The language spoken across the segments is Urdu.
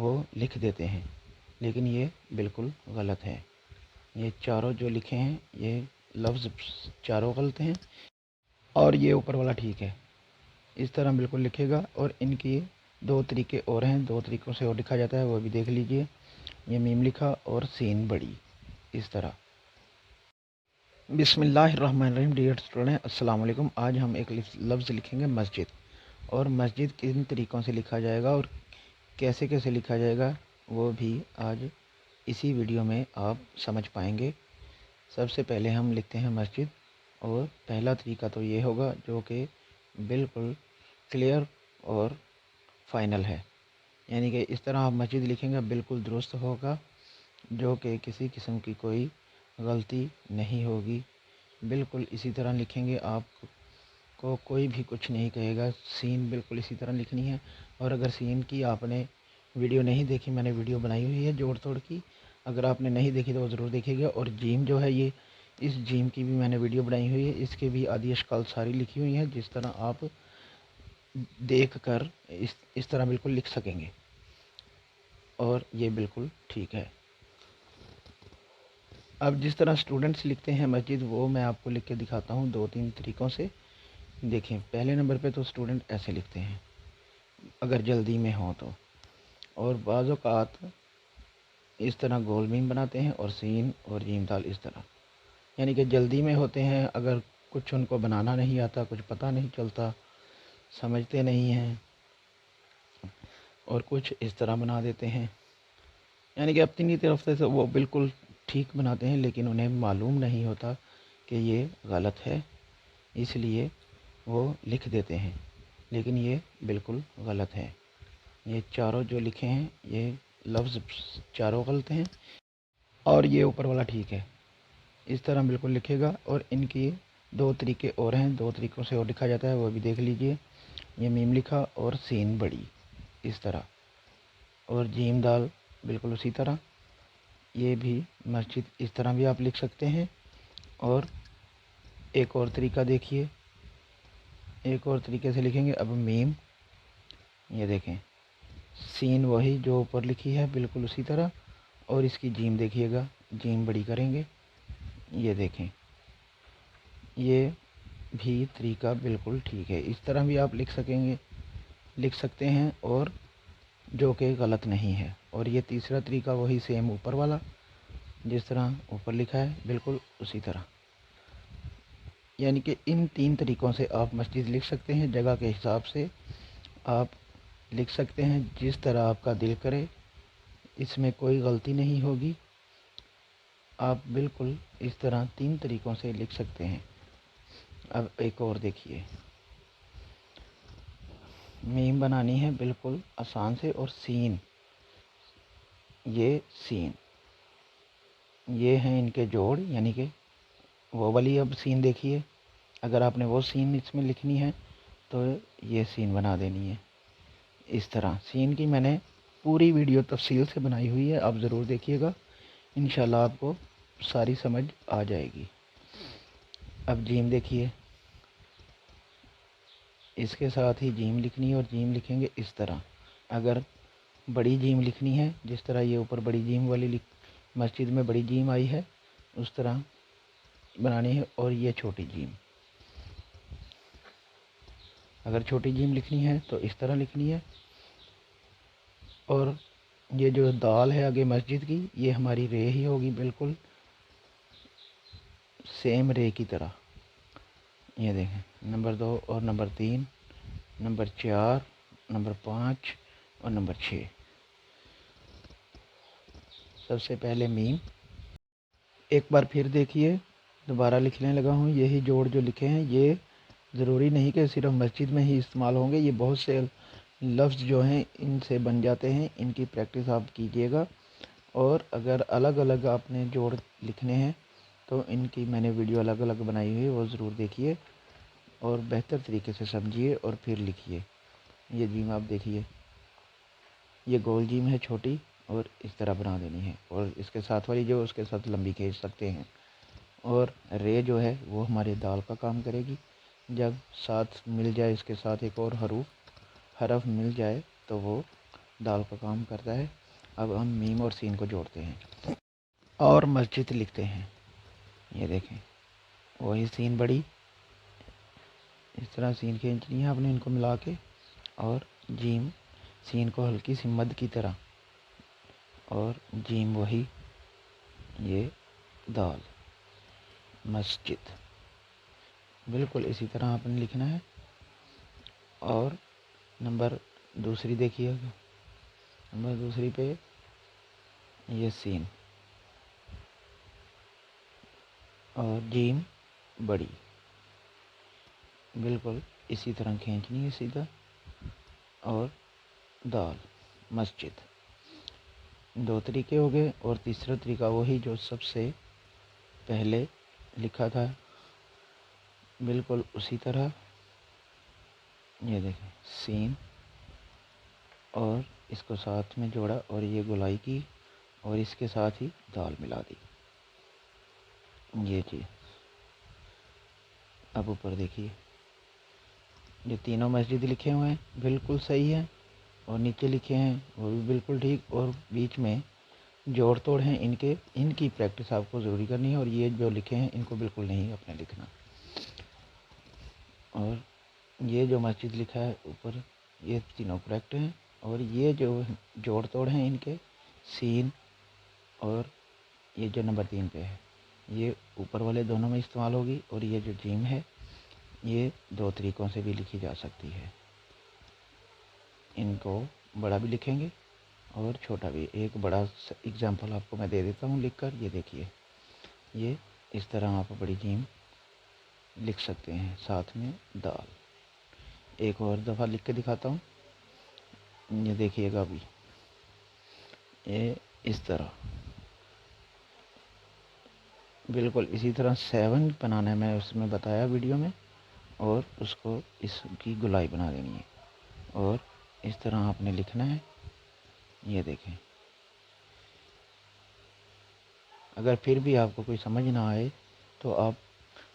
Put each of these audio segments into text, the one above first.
وہ لکھ دیتے ہیں، لیکن یہ بالکل غلط ہے۔ یہ چاروں جو لکھے ہیں یہ لفظ چاروں غلط ہیں، اور یہ اوپر والا ٹھیک ہے۔ اس طرح بالکل لکھے گا، اور ان کی دو طریقے اور ہیں، دو طریقوں سے اور لکھا جاتا ہے، وہ بھی دیکھ لیجئے۔ یہ میم لکھا اور سین بڑی، اس طرح۔ بسم اللہ الرحمن الرحیم۔ ڈیئر اسٹوڈنٹ، السلام علیکم۔ آج ہم ایک لفظ لکھیں گے مسجد، اور مسجد کن طریقوں سے لکھا جائے گا اور کیسے کیسے لکھا جائے گا وہ بھی آج اسی ویڈیو میں آپ سمجھ پائیں گے۔ سب سے پہلے ہم لکھتے ہیں مسجد، اور پہلا طریقہ تو یہ ہوگا جو کہ بالکل کلیئر اور فائنل ہے، یعنی کہ اس طرح آپ مسجد لکھیں گے بالکل درست ہوگا، جو کہ کسی قسم کی کوئی غلطی نہیں ہوگی۔ بالکل اسی طرح لکھیں گے، آپ کو کوئی بھی کچھ نہیں کہے گا۔ سین بالکل اسی طرح لکھنی ہے، اور اگر سین کی آپ نے ویڈیو نہیں دیکھی، میں نے ویڈیو بنائی ہوئی ہے جوڑ توڑ کی، اگر آپ نے نہیں دیکھی تو وہ ضرور دیکھیے گا۔ اور جیم جو ہے، یہ اس جیم کی بھی میں نے ویڈیو بنائی ہوئی ہے، اس کے بھی آدھی اشکال ساری لکھی ہوئی ہیں، جس طرح آپ دیکھ کر اس طرح بالکل لکھ سکیں گے، اور یہ بالکل ٹھیک ہے۔ اب جس طرح اسٹوڈنٹس لکھتے ہیں مسجد، وہ میں آپ کو لکھ کے دکھاتا ہوں دو تین طریقوں سے۔ دیکھیں، پہلے نمبر پہ تو اسٹوڈنٹ ایسے لکھتے ہیں اگر جلدی میں ہوں تو، اور بعض اوقات اس طرح گول میم بناتے ہیں، اور سین اور جیم دال اس طرح، یعنی کہ جلدی میں ہوتے ہیں، اگر کچھ ان کو بنانا نہیں آتا، کچھ پتہ نہیں چلتا، سمجھتے نہیں ہیں، اور کچھ اس طرح بنا دیتے ہیں، یعنی کہ اپنی طرف سے وہ بالکل ٹھیک بناتے ہیں، لیکن انہیں معلوم نہیں ہوتا کہ یہ غلط ہے، اس لیے وہ لکھ دیتے ہیں، لیکن یہ بالکل غلط ہے۔ یہ چاروں جو لکھے ہیں یہ لفظ چاروں غلط ہیں، اور یہ اوپر والا ٹھیک ہے۔ اس طرح بالکل لکھے گا، اور ان کی دو طریقے اور ہیں، دو طریقوں سے اور لکھا جاتا ہے، وہ بھی دیکھ لیجئے۔ یہ میم لکھا اور سین بڑی، اس طرح، اور جیم دال بالکل اسی طرح۔ یہ بھی مسجد اس طرح بھی آپ لکھ سکتے ہیں، اور ایک اور طریقہ دیکھیے، ایک اور طریقے سے لکھیں گے۔ اب میم، یہ دیکھیں، سین وہی جو اوپر لکھی ہے بالکل اسی طرح، اور اس کی جیم دیکھیے گا، جیم بڑی کریں گے، یہ دیکھیں، یہ بھی طریقہ بالکل ٹھیک ہے۔ اس طرح بھی آپ لکھ سکتے ہیں، اور جو کہ غلط نہیں ہے۔ اور یہ تیسرا طریقہ وہی سیم اوپر والا، جس طرح اوپر لکھا ہے بالکل اسی طرح، یعنی کہ ان تین طریقوں سے آپ مسجد لکھ سکتے ہیں۔ جگہ کے حساب سے آپ لکھ سکتے ہیں جس طرح آپ کا دل کرے، اس میں کوئی غلطی نہیں ہوگی۔ آپ بالکل اس طرح تین طریقوں سے لکھ سکتے ہیں۔ اب ایک اور دیکھیے، میم بنانی ہے بالکل آسان سے، اور سین، یہ سین، یہ ہیں ان کے جوڑ، یعنی کہ وہ والی اب سین دیکھیے، اگر آپ نے وہ سین اس میں لکھنی ہے تو یہ سین بنا دینی ہے اس طرح۔ سین کی میں نے پوری ویڈیو تفصیل سے بنائی ہوئی ہے، آپ ضرور دیکھیے گا، انشاءاللہ آپ کو ساری سمجھ آ جائے گی۔ اب جیم دیکھیے، اس کے ساتھ ہی جیم لکھنی ہے، اور جیم لکھیں گے اس طرح۔ اگر بڑی جیم لکھنی ہے، جس طرح یہ اوپر بڑی جیم والی مسجد میں بڑی جیم آئی ہے، اس طرح بنانی ہے، اور یہ چھوٹی جیم۔ اگر چھوٹی جیم لکھنی ہے تو اس طرح لکھنی ہے، اور یہ جو دال ہے آگے مسجد کی، یہ ہماری رے ہی ہوگی، بالکل سیم رے کی طرح۔ یہ دیکھیں، نمبر 2 اور نمبر 3، نمبر 4، نمبر 5 اور نمبر 6۔ سب سے پہلے میم، ایک بار پھر دیکھیے، دوبارہ لکھنے لگا ہوں، یہی جوڑ جو لکھے ہیں یہ ضروری نہیں کہ صرف مسجد میں ہی استعمال ہوں گے، یہ بہت سے لفظ جو ہیں ان سے بن جاتے ہیں، ان کی پریکٹس آپ کیجئے گا، اور اگر الگ الگ آپ نے جوڑ لکھنے ہیں تو ان کی میں نے ویڈیو الگ الگ بنائی ہوئی ہے، وہ ضرور دیکھیے اور بہتر طریقے سے سمجھیے اور پھر لکھیے۔ یہ جیم آپ دیکھیے، یہ گول جیم ہے چھوٹی، اور اس طرح بنا دینی ہے، اور اس کے ساتھ والی جو اس کے ساتھ لمبی کھینچ سکتے ہیں، اور رے جو ہے وہ ہمارے دال کا کام کرے گی۔ جب ساتھ مل جائے، اس کے ساتھ ایک اور حرف مل جائے تو وہ دال کا کام کرتا ہے۔ اب ہم میم اور سین کو جوڑتے ہیں اور مسجد لکھتے ہیں۔ یہ دیکھیں وہی سین بڑی، اس طرح سین کھینچنی ہے آپ نے ان کو ملا کے، اور جیم سین کو ہلکی سی مد کی طرح، اور جیم وہی، یہ دال مسجد، بالکل اسی طرح آپ نے لکھنا ہے۔ اور نمبر دوسری دیکھیے گا، نمبر دوسری پہ یہ سین اور جیم بڑی، بالکل اسی طرح کھینچنی ہے سیدھا، اور دال مسجد۔ دو طریقے ہو گئے، اور تیسرا طریقہ وہی جو سب سے پہلے لکھا تھا، بالکل اسی طرح۔ یہ دیکھیں سین اور اس کو ساتھ میں جوڑا، اور یہ گولائی کی، اور اس کے ساتھ ہی دال ملا دی، یہ چیز۔ اب اوپر دیکھیے یہ تینوں مسجد لکھے ہوئے ہیں، بالکل صحیح ہیں، اور نیچے لکھے ہیں وہ بھی بالکل ٹھیک، اور بیچ میں جوڑ توڑ ہیں ان کی پریکٹس آپ کو ضروری کرنی ہے، اور یہ جو لکھے ہیں ان کو بالکل نہیں اپنے لکھنا۔ اور یہ جو مسجد لکھا ہے اوپر، یہ تینوں کریکٹ ہیں، اور یہ جو جوڑ توڑ ہیں ان کے سین، اور یہ جو نمبر 3 پہ ہے یہ اوپر والے دونوں میں استعمال ہوگی، اور یہ جو جیم ہے یہ دو طریقوں سے بھی لکھی جا سکتی ہے۔ ان کو بڑا بھی لکھیں گے اور چھوٹا بھی۔ ایک بڑا اگزامپل آپ کو میں دے دیتا ہوں لکھ کر، یہ دیکھیے یہ اس طرح آپ بڑی جیم لکھ سکتے ہیں، ساتھ میں دال۔ ایک اور دفعہ لکھ کے دکھاتا ہوں، یہ دیکھیے گا ابھی، یہ اس طرح بالکل اسی طرح 7 بنانا ہے، میں اس میں بتایا ویڈیو میں، اور اس کو اس کی گولائی بنا دینی ہے، اور اس طرح آپ نے لکھنا ہے۔ یہ دیکھیں، اگر پھر بھی آپ کو کوئی سمجھ نہ آئے تو آپ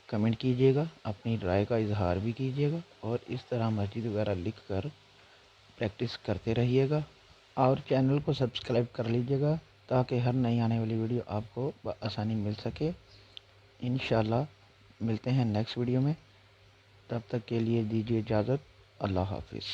کمنٹ کیجیے گا، اپنی رائے کا اظہار بھی کیجیے گا، اور اس طرح مسجد وغیرہ لکھ کر پریکٹس کرتے رہیے گا، اور چینل کو سبسکرائب کر لیجیے گا تاکہ ہر نئی آنے والی ویڈیو آپ کو بآسانی مل سکے۔ انشاءاللہ ملتے ہیں نیکسٹ ویڈیو میں، تب تک کے لیے دیجیے اجازت، اللہ حافظ۔